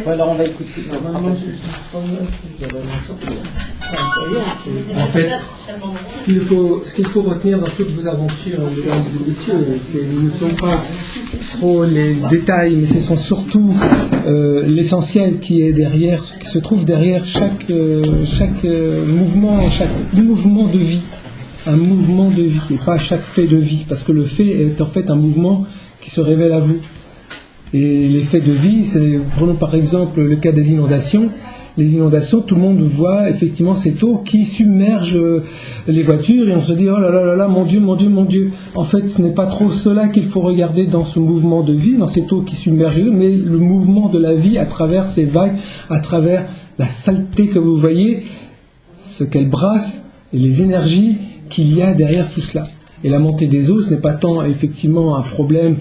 Alors on va écouter. En fait, ce qu'il faut retenir dans toutes vos aventures, mesdames et messieurs, ne sont pas trop les détails, mais ce sont surtout l'essentiel qui est derrière, qui se trouve derrière chaque mouvement, chaque mouvement de vie. Un mouvement de vie, et pas chaque fait de vie, parce que le fait est en fait un mouvement qui se révèle à vous. Et les faits de vie, prenons par exemple le cas des inondations. Les inondations, tout le monde voit effectivement cette eau qui submerge les voitures, et on se dit oh là là là là, mon Dieu, mon Dieu, mon Dieu. En fait, ce n'est pas trop cela qu'il faut regarder dans ce mouvement de vie, dans cette eau qui submerge, mais le mouvement de la vie à travers ces vagues, à travers la saleté que vous voyez, ce qu'elle brasse, et les énergies qu'il y a derrière tout cela. Et la montée des eaux, ce n'est pas tant effectivement un problème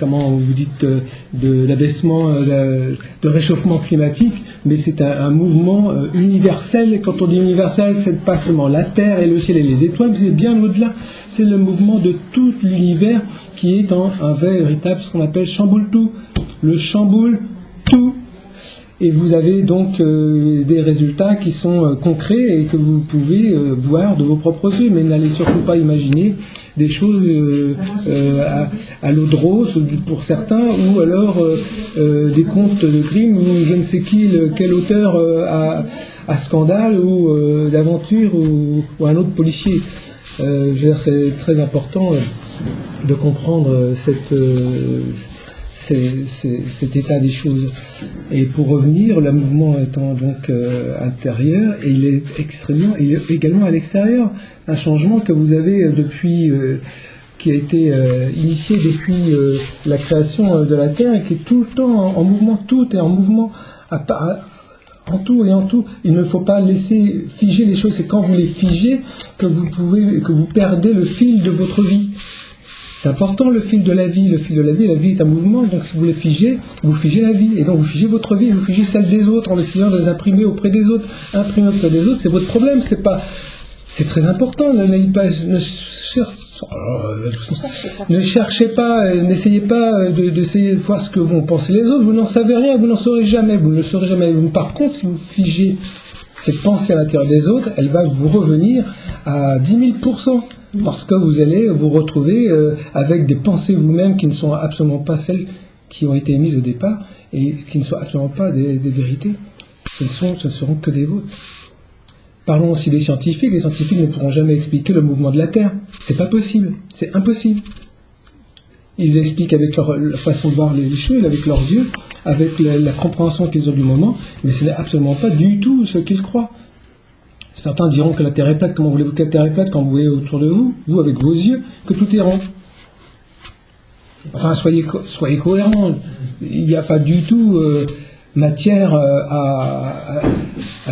comment vous dites, de l'abaissement, de réchauffement climatique, mais c'est un mouvement universel. Quand on dit universel, c'est pas seulement la Terre et le ciel et les étoiles, mais c'est bien au-delà. C'est le mouvement de tout l'univers qui est dans un véritable, ce qu'on appelle chamboule tout. Le chamboule tout. Et vous avez donc des résultats qui sont concrets et que vous pouvez voir de vos propres yeux, mais n'allez surtout pas imaginer des choses à l'eau de rose pour certains, ou alors des contes de crime ou je ne sais qui, quel auteur à scandale ou d'aventure ou un autre policier. Je veux dire, c'est très important de comprendre cet état des choses. Et pour revenir, le mouvement étant donc intérieur, et il est également à l'extérieur. Un changement que vous avez depuis, qui a été initié depuis la création de la Terre, et qui est tout le temps en mouvement, tout est en mouvement, en tout et en tout. Il ne faut pas laisser figer les choses. C'est quand vous les figez que vous perdez le fil de votre vie. C'est important, le fil de la vie. Le fil de la vie est un mouvement, donc si vous le figez, vous figez la vie. Et donc vous figez votre vie, vous figez celle des autres en essayant de les imprimer auprès des autres. Imprimer auprès des autres, c'est votre problème, c'est très important. Ne cherchez pas, n'essayez pas d'essayer de voir ce que vont penser les autres. Vous n'en savez rien, vous n'en saurez jamais. Vous ne le saurez jamais. Par contre, si vous figez cette pensée à l'intérieur des autres, elle va vous revenir à 10 000%. Parce que vous allez vous retrouver avec des pensées vous-même qui ne sont absolument pas celles qui ont été émises au départ et qui ne sont absolument pas des vérités. Ce ne seront que des vôtres. Parlons aussi des scientifiques. Les scientifiques ne pourront jamais expliquer le mouvement de la Terre. C'est pas possible. C'est impossible. Ils expliquent avec leur façon de voir les choses, avec leurs yeux, avec la compréhension qu'ils ont du moment, mais ce n'est absolument pas du tout ce qu'ils croient. Certains diront que la Terre est plate. Comment voulez-vous que la Terre est plate quand vous voyez autour de vous, vous avec vos yeux, que tout est rond? Enfin, soyez cohérents. Il n'y a pas du tout matière à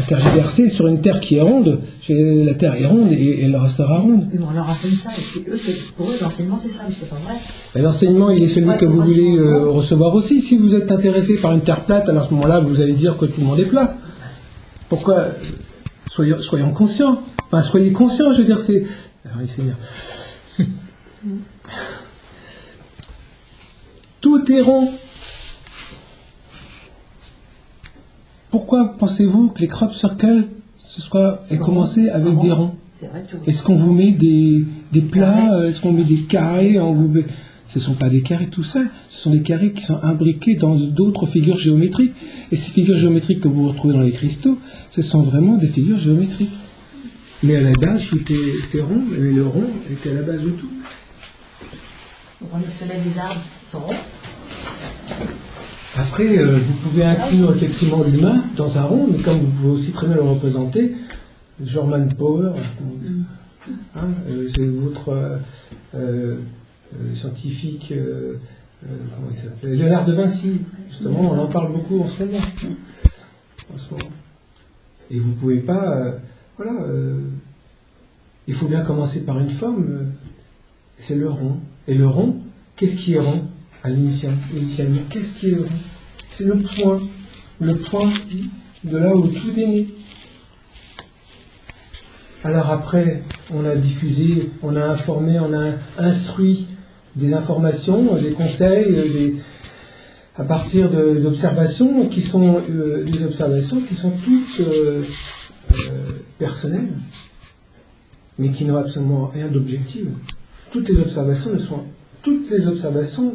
tergiverser sur une Terre qui est ronde. La Terre est ronde et elle restera ronde. On leur enseigne ça, et puis eux, pour eux, l'enseignement c'est ça, mais c'est pas vrai. Et l'enseignement, il est celui que vous voulez recevoir aussi. Si vous êtes intéressé par une Terre plate, alors à ce moment-là, vous allez dire que tout le monde est plat. Pourquoi? Soyons conscients. Enfin, soyez conscients, je veux dire, c'est... Oui, Seigneur. Tout est rond. Pourquoi pensez-vous que les crop circles aient commencé avec des ronds? Est-ce qu'on vous met des plats? Est-ce qu'on met des carrés? Ce ne sont pas des carrés tout seuls, ce sont des carrés qui sont imbriqués dans d'autres figures géométriques. Et ces figures géométriques que vous retrouvez dans les cristaux, ce sont vraiment des figures géométriques. Mais à la base, c'est rond, mais le rond est à la base de tout. Le soleil des arbres sont ronds. Après, vous pouvez inclure effectivement l'humain dans un rond, mais comme vous pouvez aussi très bien le représenter, Norman Powell, c'est votre... scientifique, comment il s'appelle, Léonard de Vinci, justement, on en parle beaucoup en ce moment. Et vous ne pouvez pas, il faut bien commencer par une forme, c'est le rond. Et le rond, qu'est-ce qui est rond initialement? Qu'est-ce qui est rond? C'est le point de là où tout est né. Alors après, on a diffusé, on a informé, on a instruit des informations, des conseils, à partir d'observations qui sont des observations qui sont toutes personnelles, mais qui n'ont absolument rien d'objectif. Toutes les observations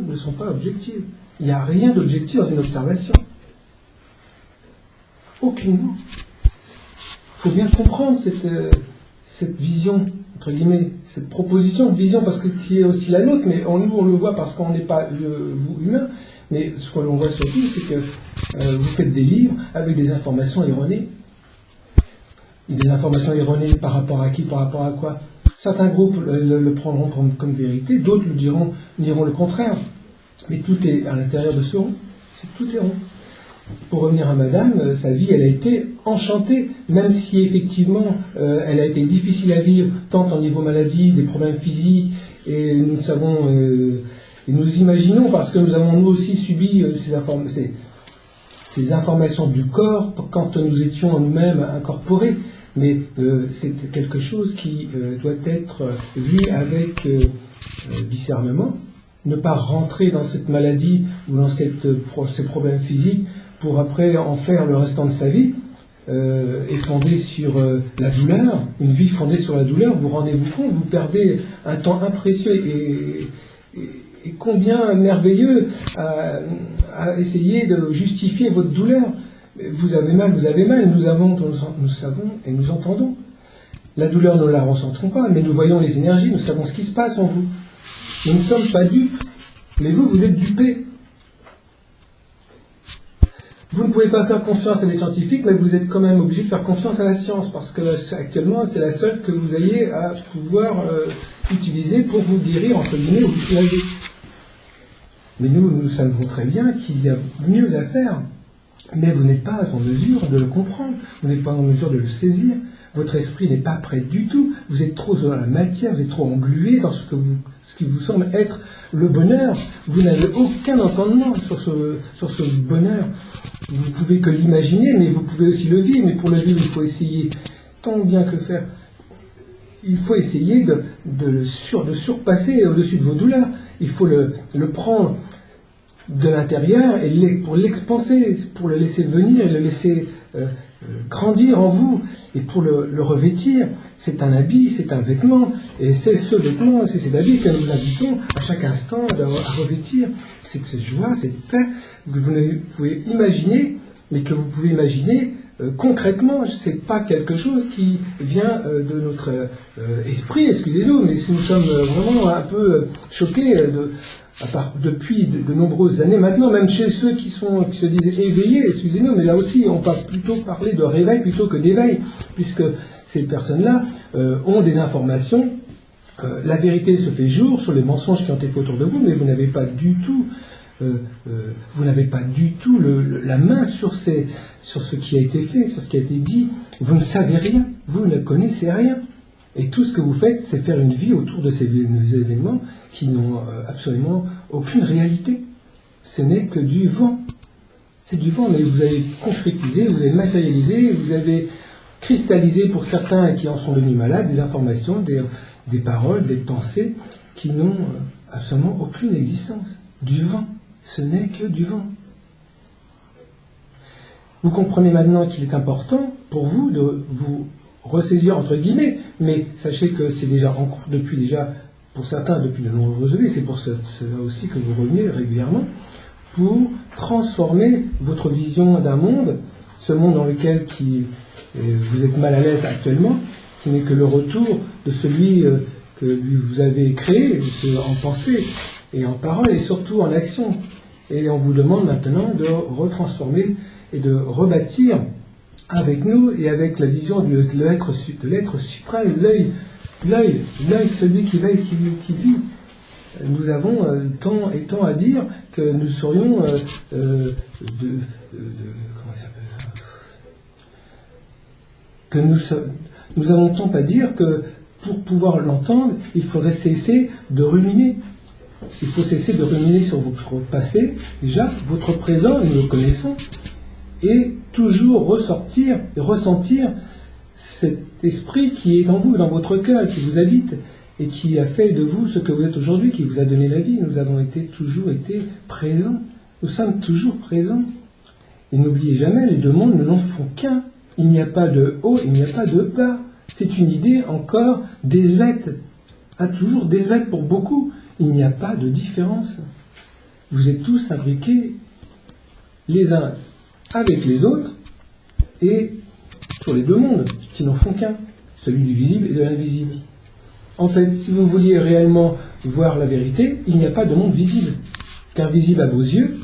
ne sont pas objectives. Il n'y a rien d'objectif dans une observation. Aucunement. Il faut bien comprendre cette vision, entre guillemets, cette proposition de vision, parce que qui est aussi la nôtre, mais nous on le voit parce qu'on n'est pas vous humain, mais ce que l'on voit surtout, c'est que vous faites des livres avec des informations erronées. Et des informations erronées par rapport à qui, par rapport à quoi. Certains groupes le prendront comme vérité, d'autres diront le contraire. Mais tout est à l'intérieur de ce rond. Tout est rond. Pour revenir à Madame, sa vie, elle a été enchantée, même si effectivement elle a été difficile à vivre, tant au niveau maladie, des problèmes physiques, et nous savons, et nous imaginons, parce que nous avons nous aussi subi ces informations du corps quand nous étions nous-mêmes incorporés, mais c'est quelque chose qui doit être vu avec discernement, ne pas rentrer dans cette maladie ou dans ces problèmes physiques pour après en faire le restant de sa vie, est fondée sur la douleur, une vie fondée sur la douleur. Vous rendez-vous compte, vous perdez un temps imprécieux et combien merveilleux à essayer de justifier votre douleur. Vous avez mal, nous savons et nous entendons. La douleur, nous ne la ressentons pas, mais nous voyons les énergies, nous savons ce qui se passe en vous. Nous ne sommes pas dupes, mais vous êtes dupés. Vous ne pouvez pas faire confiance à des scientifiques, mais vous êtes quand même obligé de faire confiance à la science, parce que actuellement, c'est la seule que vous ayez à pouvoir utiliser pour vous guérir, entre guillemets, ou vous soulager. Mais nous savons très bien qu'il y a mieux à faire. Mais vous n'êtes pas en mesure de le comprendre, vous n'êtes pas en mesure de le saisir, votre esprit n'est pas prêt du tout, vous êtes trop dans la matière, vous êtes trop englué dans ce qui vous semble être le bonheur, vous n'avez aucun entendement sur ce bonheur, vous pouvez que l'imaginer, mais vous pouvez aussi le vivre, mais pour le vivre il faut essayer tant bien que faire, il faut essayer de surpasser au-dessus de vos douleurs, il faut le prendre de l'intérieur et pour l'expanser, pour le laisser venir et le laisser grandir en vous et pour le revêtir. C'est un habit, c'est un vêtement et c'est ce vêtement, c'est cet habit que nous vous invitons à chaque instant à revêtir. C'est cette joie, cette paix que vous pouvez imaginer, mais que vous pouvez imaginer concrètement. C'est pas quelque chose qui vient de notre esprit, excusez-nous, mais si nous sommes vraiment un peu choqués depuis de nombreuses années maintenant, même chez ceux qui se disent éveillés, excusez-nous, mais là aussi on va plutôt parler de réveil plutôt que d'éveil, puisque ces personnes-là ont des informations, la vérité se fait jour sur les mensonges qui ont été faits autour de vous, mais vous n'avez pas du tout la main sur ce qui a été fait, sur ce qui a été dit. Vous ne savez rien, vous ne connaissez rien. Et tout ce que vous faites, c'est faire une vie autour de ces événements qui n'ont absolument aucune réalité. Ce n'est que du vent. C'est du vent, mais vous avez concrétisé, vous avez matérialisé, vous avez cristallisé pour certains qui en sont devenus malades des informations, des paroles, des pensées qui n'ont absolument aucune existence. Du vent. Ce n'est que du vent. Vous comprenez maintenant qu'il est important pour vous de vous ressaisir entre guillemets, mais sachez que c'est déjà en cours depuis déjà, pour certains, depuis de nombreuses années, c'est pour cela aussi que vous revenez régulièrement, pour transformer votre vision d'un monde, ce monde dans lequel vous êtes mal à l'aise actuellement, qui n'est que le retour de celui que vous avez créé, en pensée et en parole, et surtout en action. Et on vous demande maintenant de retransformer et de rebâtir avec nous et avec la vision de l'être suprême, l'œil, celui qui veille, qui vit. Nous avons tant et tant à dire que nous serions comment ça s'appelle, que nous avons tant à dire que pour pouvoir l'entendre, il faudrait cesser de ruminer. Il faut cesser de ruminer sur votre passé, déjà, votre présent, nous le connaissons, et toujours ressortir et ressentir cet esprit qui est en vous, dans votre cœur, qui vous habite, et qui a fait de vous ce que vous êtes aujourd'hui, qui vous a donné la vie. Nous avons toujours été présents Nous sommes toujours présents. Et n'oubliez jamais, les deux mondes n'en font qu'un. Il n'y a pas de haut, il n'y a pas de bas. C'est une idée encore désuète, toujours désuète pour beaucoup. Il n'y a pas de différence. Vous êtes tous imbriqués les uns avec les autres et sur les deux mondes qui n'en font qu'un, celui du visible et de l'invisible. En fait, si vous vouliez réellement voir la vérité, il n'y a pas de monde visible, car visible à vos yeux,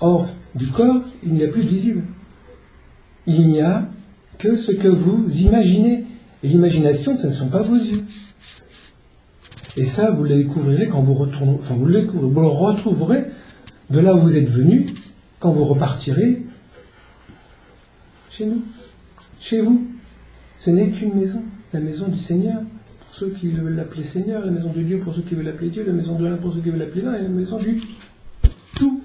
hors du corps, il n'y a plus de visible. Il n'y a que ce que vous imaginez. Et l'imagination, ce ne sont pas vos yeux. Et ça, vous le découvrirez quand vous retournerez, vous le retrouverez de là où vous êtes venu, quand vous repartirez chez nous, chez vous. Ce n'est qu'une maison, la maison du Seigneur, pour ceux qui veulent l'appeler Seigneur, la maison de Dieu pour ceux qui veulent l'appeler Dieu, la maison de l'un pour ceux qui veulent l'appeler l'un, et la maison du tout,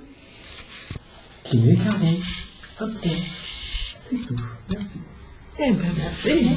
qui n'est qu'un rond, un point. C'est tout. Merci. Eh bien, merci.